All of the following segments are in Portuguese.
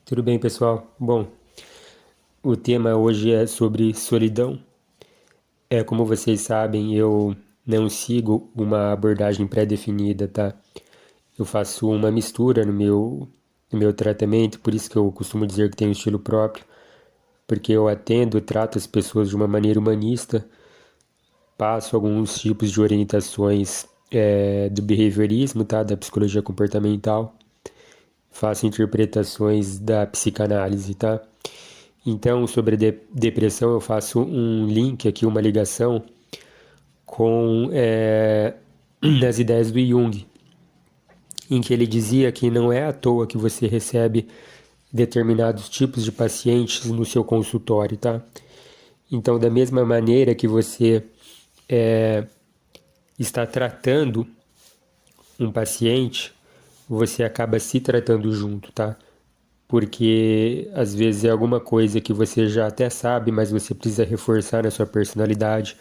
Tudo bem, pessoal? Bom, o tema hoje é sobre solidão. Como vocês sabem, eu não sigo uma abordagem pré-definida, tá? Eu faço uma mistura no meu tratamento, por isso que eu costumo dizer que tenho um estilo próprio, porque eu atendo, trato as pessoas de uma maneira humanista, passo alguns tipos de orientações do behaviorismo, tá? Da psicologia comportamental, faço interpretações da psicanálise, tá? Então, sobre depressão, eu faço um link aqui, uma ligação com as ideias do Jung, em que ele dizia que não é à toa que você recebe determinados tipos de pacientes no seu consultório, tá? Então, da mesma maneira que você está tratando um paciente, você acaba se tratando junto, tá? Porque às vezes é alguma coisa que você já até sabe, mas você precisa reforçar na sua personalidade,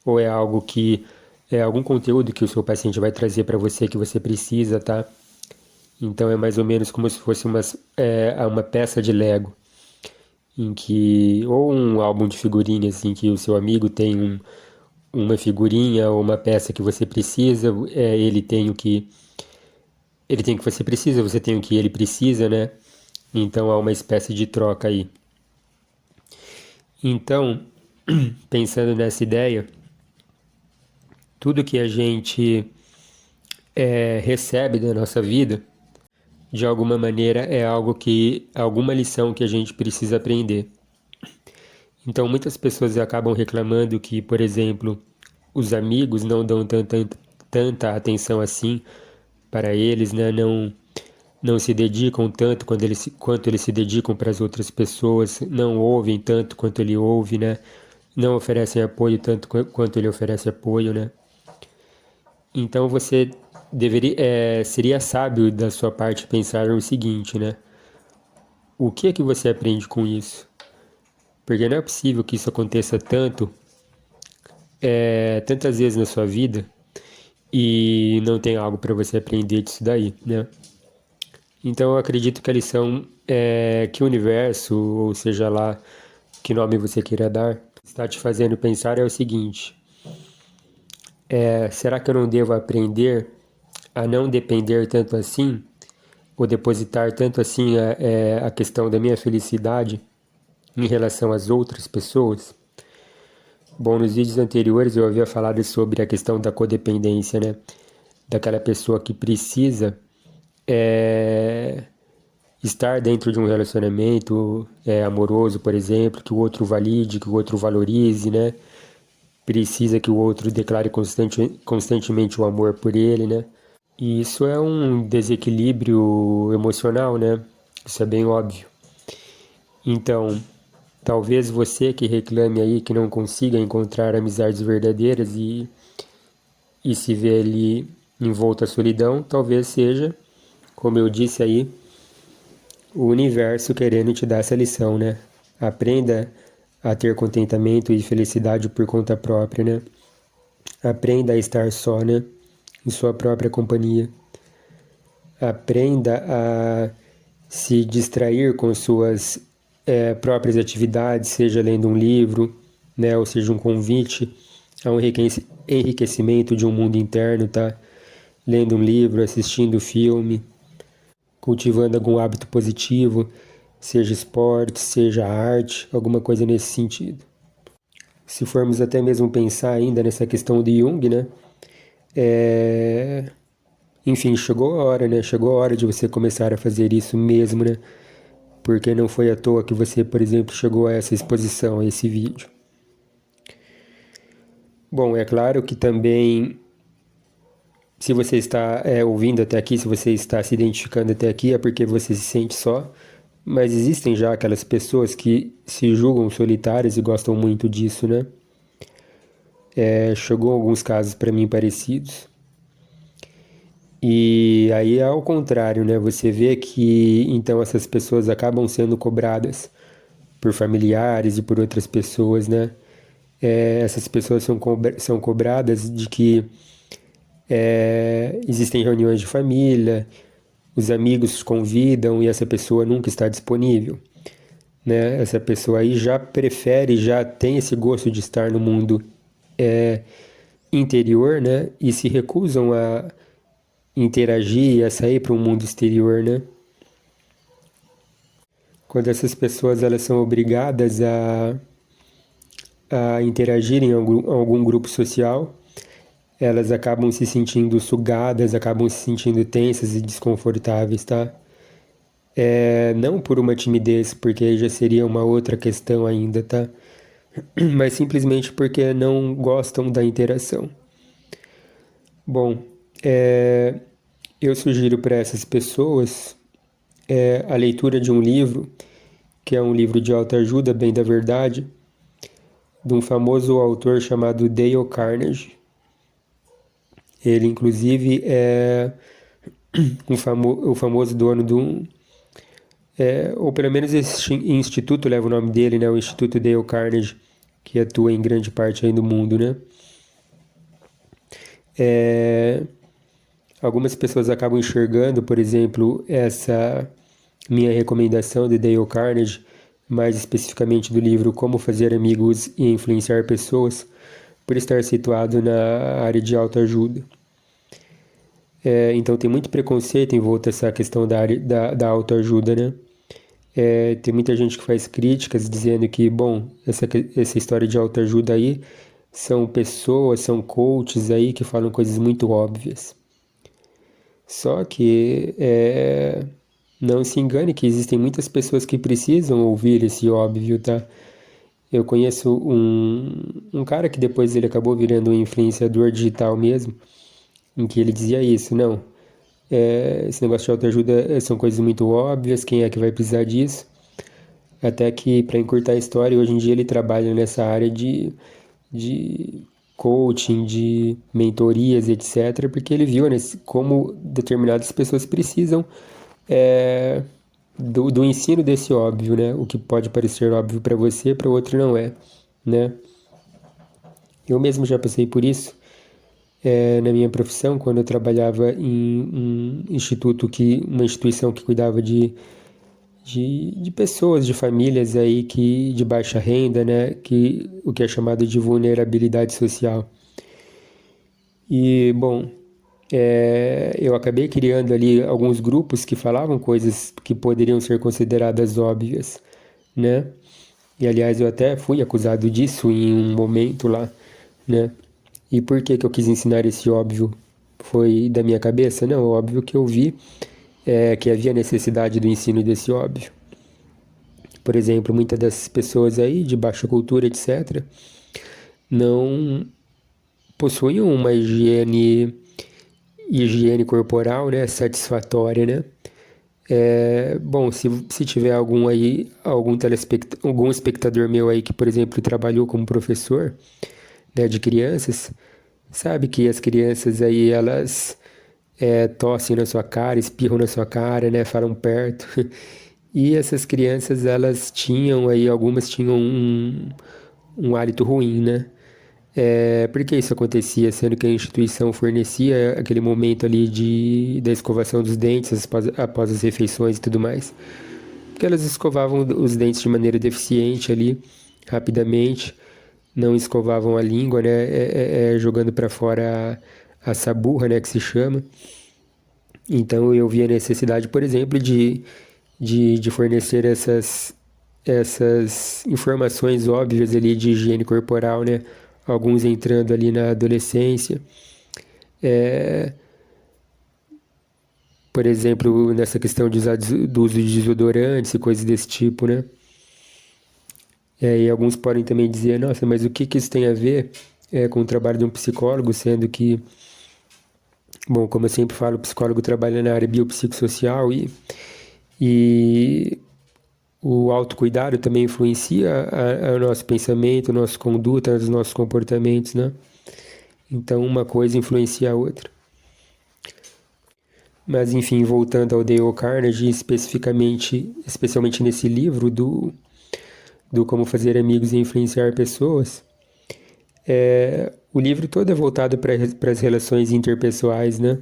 ou é algo que é algum conteúdo que o seu paciente vai trazer para você que você precisa, tá? Então é mais ou menos como se fosse uma peça de Lego, em que ou um álbum de figurinhas, em que o seu amigo tem uma figurinha ou uma peça que você precisa, ele tem o que você precisa, você tem o que ele precisa, né? Então há uma espécie de troca aí. Então, pensando nessa ideia, tudo que a gente recebe da nossa vida, de alguma maneira, é alguma lição que a gente precisa aprender. Então, muitas pessoas acabam reclamando que, por exemplo, os amigos não dão tanta atenção assim para eles, né? Não se dedicam tanto quanto eles se dedicam para as outras pessoas, não ouvem tanto quanto ele ouve, né? Não oferecem apoio tanto quanto ele oferece apoio, né? Então você seria sábio da sua parte pensar no seguinte, né? O que é que você aprende com isso? Porque não é possível que isso aconteça tantas vezes na sua vida e não tem algo para você aprender disso daí, né? Então eu acredito que a lição é que o universo, ou seja lá que nome você queira dar, está te fazendo pensar é o seguinte: será que eu não devo aprender a não depender tanto assim, ou depositar tanto assim a questão da minha felicidade em relação às outras pessoas? Bom, nos vídeos anteriores eu havia falado sobre a questão da codependência, né? Daquela pessoa que precisa estar dentro de um relacionamento amoroso, por exemplo, que o outro valide, que o outro valorize, né? Precisa que o outro declare constantemente o amor por ele, né? E isso é um desequilíbrio emocional, né? Isso é bem óbvio. Então, talvez você que reclame aí que não consiga encontrar amizades verdadeiras e se vê ali envolto à solidão, talvez seja, como eu disse aí, o universo querendo te dar essa lição, né? Aprenda a ter contentamento e felicidade por conta própria, né? Aprenda a estar só, né? Em sua própria companhia. Aprenda a se distrair com suas próprias atividades, seja lendo um livro, né? Ou seja, um convite a um enriquecimento de um mundo interno, tá? Lendo um livro, assistindo filme, cultivando algum hábito positivo, seja esporte, seja arte, alguma coisa nesse sentido. Se formos até mesmo pensar ainda nessa questão de Jung, né? Enfim, chegou a hora, né? Chegou a hora de você começar a fazer isso mesmo, né? Porque não foi à toa que você, por exemplo, chegou a essa exposição, a esse vídeo. Bom, é claro que também, se você está ouvindo até aqui, se você está se identificando até aqui, é porque você se sente só. Mas existem já aquelas pessoas que se julgam solitárias e gostam muito disso, né? Chegou alguns casos para mim parecidos. E aí é ao contrário, né? Você vê que então essas pessoas acabam sendo cobradas por familiares e por outras pessoas, né? Essas pessoas são cobradas de que existem reuniões de família, os amigos convidam e essa pessoa nunca está disponível, né? Essa pessoa aí já prefere, já tem esse gosto de estar no mundo interior, né? E se recusam a interagir e a sair para um mundo exterior, né? Quando essas pessoas elas são obrigadas a interagir em algum grupo social, elas acabam se sentindo sugadas, acabam se sentindo tensas e desconfortáveis, tá? Não por uma timidez, porque aí já seria uma outra questão ainda, tá? Mas simplesmente porque não gostam da interação. Bom, eu sugiro para essas pessoas a leitura de um livro, que é um livro de autoajuda, bem da verdade, de um famoso autor chamado Dale Carnegie. Ele, inclusive, é o famoso dono de um... ou pelo menos esse instituto leva o nome dele, né? O Instituto Dale Carnegie, que atua em grande parte aí do mundo, né? Algumas pessoas acabam enxergando, por exemplo, essa minha recomendação de Dale Carnegie, mais especificamente do livro Como Fazer Amigos e Influenciar Pessoas, por estar situado na área de autoajuda. Então tem muito preconceito em volta dessa questão da área da autoajuda, né? Tem muita gente que faz críticas dizendo que, bom, essa história de autoajuda aí são pessoas, são coaches aí que falam coisas muito óbvias. Só que não se engane que existem muitas pessoas que precisam ouvir esse óbvio, tá? Eu conheço um cara que depois ele acabou virando um influenciador digital mesmo, em que ele dizia isso, não, esse negócio de autoajuda são coisas muito óbvias, quem é que vai precisar disso? Até que, para encurtar a história, hoje em dia ele trabalha nessa área de coaching, de mentorias, etc., porque ele viu, né, como determinadas pessoas precisam do ensino desse óbvio, né? O que pode parecer óbvio para você, para o outro não é, né? Eu mesmo já passei por isso na minha profissão, quando eu trabalhava em uma instituição que cuidava de pessoas, de famílias aí de baixa renda, né? O que é chamado de vulnerabilidade social. E, bom, eu acabei criando ali alguns grupos que falavam coisas que poderiam ser consideradas óbvias, né? E, aliás, eu até fui acusado disso em um momento lá, né? E por que eu quis ensinar esse óbvio? Foi da minha cabeça? Não, óbvio que eu vi que havia necessidade do ensino desse óbvio. Por exemplo, muitas das pessoas aí de baixa cultura, etc., não possuíam uma higiene corporal, né, satisfatória, né? Bom, se tiver algum espectador meu aí que, por exemplo, trabalhou como professor, né, de crianças, sabe que as crianças aí, elas tossem na sua cara, espirram na sua cara, né, falam perto. E essas crianças, elas tinham aí, algumas tinham um hálito ruim, né? Por que isso acontecia, sendo que a instituição fornecia aquele momento ali da escovação dos dentes após as refeições e tudo mais? Porque elas escovavam os dentes de maneira deficiente ali, rapidamente, não escovavam a língua, né, jogando para fora a saburra, né, que se chama. Então eu vi a necessidade, por exemplo, de fornecer essas informações óbvias ali de higiene corporal, né? Alguns entrando ali na adolescência. Por exemplo, nessa questão do uso de desodorantes e coisas desse tipo, né? E alguns podem também dizer, nossa, mas o que isso tem a ver com o trabalho de um psicólogo, sendo que, bom, como eu sempre falo, o psicólogo trabalha na área biopsicossocial e o autocuidado também influencia o nosso pensamento, a nossa conduta, os nossos comportamentos, né? Então, uma coisa influencia a outra. Mas, enfim, voltando ao Dale Carnegie, especialmente nesse livro do Como Fazer Amigos e Influenciar Pessoas, o livro todo é voltado para as relações interpessoais, né?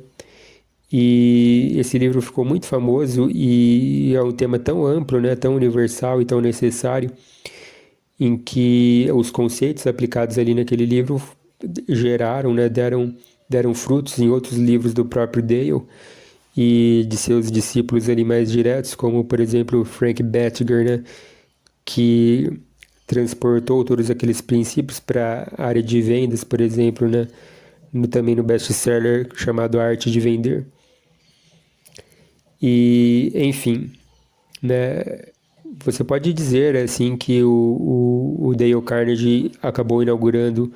E esse livro ficou muito famoso e é um tema tão amplo, né, tão universal e tão necessário, em que os conceitos aplicados ali naquele livro geraram, né, deram frutos em outros livros do próprio Dale e de seus discípulos ali mais diretos, como por exemplo Frank Bettger, né, que transportou todos aqueles princípios para a área de vendas, por exemplo, né, também no best-seller chamado A Arte de Vender. E, enfim, né, você pode dizer assim que o Dale Carnegie acabou inaugurando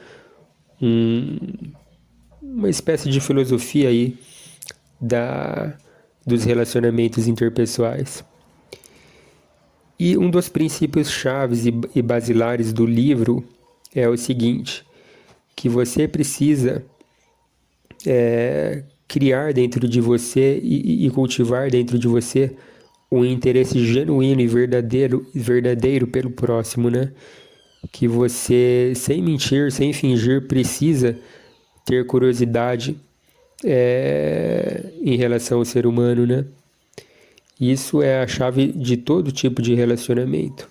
uma espécie de filosofia aí dos relacionamentos interpessoais. E um dos princípios chaves e basilares do livro é o seguinte, que você precisa criar dentro de você e cultivar dentro de você um interesse genuíno e verdadeiro pelo próximo, né? Que você, sem mentir, sem fingir, precisa ter curiosidade em relação ao ser humano, né? Isso é a chave de todo tipo de relacionamento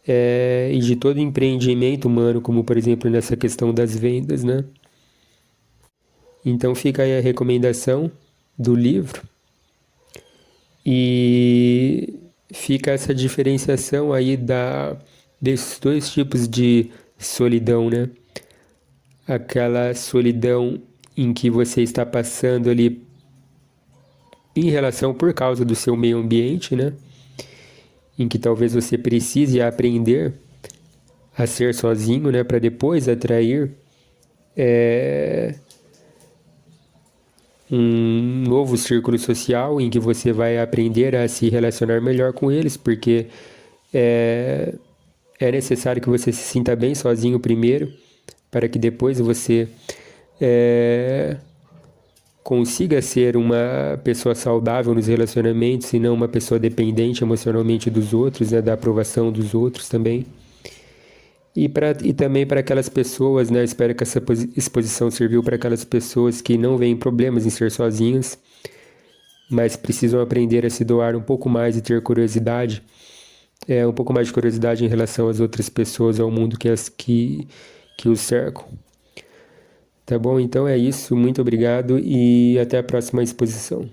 e de todo empreendimento humano, como por exemplo nessa questão das vendas, né? Então fica aí a recomendação do livro e fica essa diferenciação aí desses dois tipos de solidão, né? Aquela solidão em que você está passando ali em relação por causa do seu meio ambiente, né? Em que talvez você precise aprender a ser sozinho, né? Para depois atrair um novo círculo social em que você vai aprender a se relacionar melhor com eles, porque é necessário que você se sinta bem sozinho primeiro, para que depois você consiga ser uma pessoa saudável nos relacionamentos e não uma pessoa dependente emocionalmente dos outros, né, da aprovação dos outros também. E também para aquelas pessoas, né, espero que essa exposição serviu para aquelas pessoas que não veem problemas em ser sozinhas, mas precisam aprender a se doar um pouco mais e ter curiosidade, um pouco mais de curiosidade em relação às outras pessoas, ao mundo que os cercam. Tá bom? Então é isso, muito obrigado e até a próxima exposição.